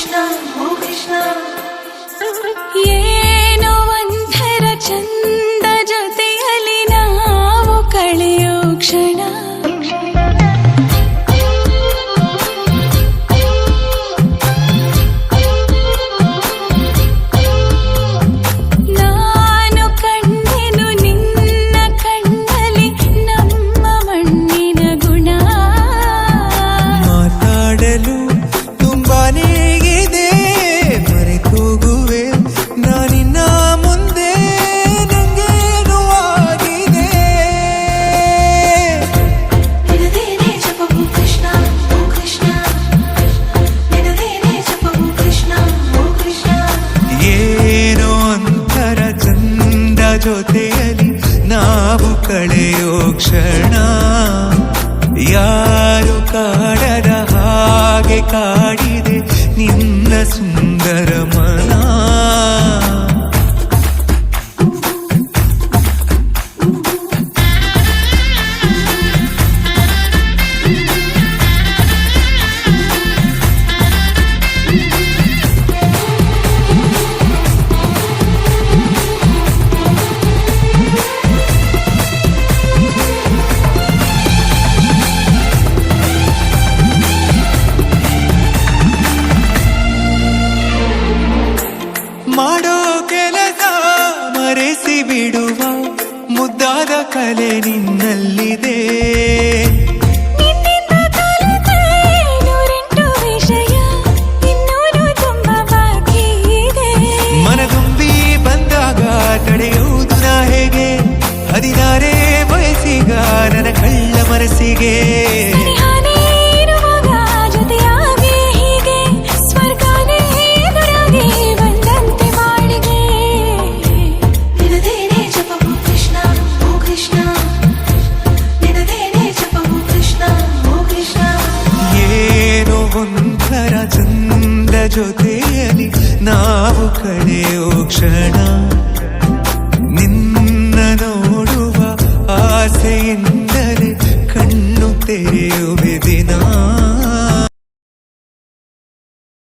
ಕೃಷ್ಣ ಓ ಕೃಷ್ಣ ಏನೋ ಒಂಥರ ಚಂದ ಜೊತೆಯಲ್ಲಿ ನಾವು ಕಳೆಯೋ ಕ್ಷಣ ನಾನು ಕಂಡೆನು ನಿನ್ನ ಕಣ್ಣಲ್ಲಿ ನಮ್ಮ ಮಣ್ಣಿನ ಗುಣ ಮಾತಾಡಲು ತುಂಬಾನೇ ಇದೆ ಮರೆತೋಗುವೆ ನಾನಿನ್ನ ಮುಂದೆ ನಂಗೇನು ಆಗಿದೆ ನಿನದೇನೆ ಜಪವು ಕೃಷ್ಣ ಓ ಕೃಷ್ಣ ನಿನದೇನೆ ಜಪವು ಕೃಷ್ಣ ಓ ಕೃಷ್ಣ ಏನೋ ಒಂಥರ ಚಂದ ಜೊತೆಯಲ್ಲಿ ನಾವು ಕಳೆಯೋ ಕ್ಷಣ ಯಾರು ಕಾಡದ ಹಾಗೆ ಕಾಡಿದೆ ನಿನ್ನ ಸುಂದರ ಮನ ಮಾಡೋ ಕೆಲಸ ಮರೆಸಿ ಬಿಡುವ ಮುದ್ದಾದ ಕಲೆ ನಿನ್ನಲ್ಲಿದೆ ನಿನ್ನಿಂದ ಕಲಿತೆ ನೂರೆಂಟು ವಿಷಯ ಇನ್ನೂರು ತುಂಬ ಬಾಕಿ ಇದೆ ಮನಗುಂಬಿ ಬಂದಾಗ ತಡೆಯುವುದು ನಾ ಹೇಗೆ 16 ವಯಸ್ಸಿಗ ನನ್ನ ಕಳ್ಳ ಮನಸ್ಸಿಗೆ ಸನಿಹಾನೇ ಇರುವಾಗ ಜೊತೆಯಾಗಿ ಹೀಗೆ ಸ್ವರ್ಗನೇ ಎದುರಾಗಿ ಬಂದಂತೆ ಬಾಳಿಗೆ ನಿನದೇನೆ ಜಪವು ಕೃಷ್ಣ ಓ ಕೃಷ್ಣ ನಿನದೇನೆ ಜಪವು ಕೃಷ್ಣ ಓ ಕೃಷ್ಣ ಏನೋ ಒಂಥರ ಚಂದ ಜೊತೆಯಲ್ಲಿ ನಾವು ಕಳೆಯೋ ಕ್ಷಣ ನಿನ್ನ ನೋಡುವ ಆಸೆಯಿಂದಲೇ ಕಣ್ಣು ತೆರೆಯುವೆ ದಿನ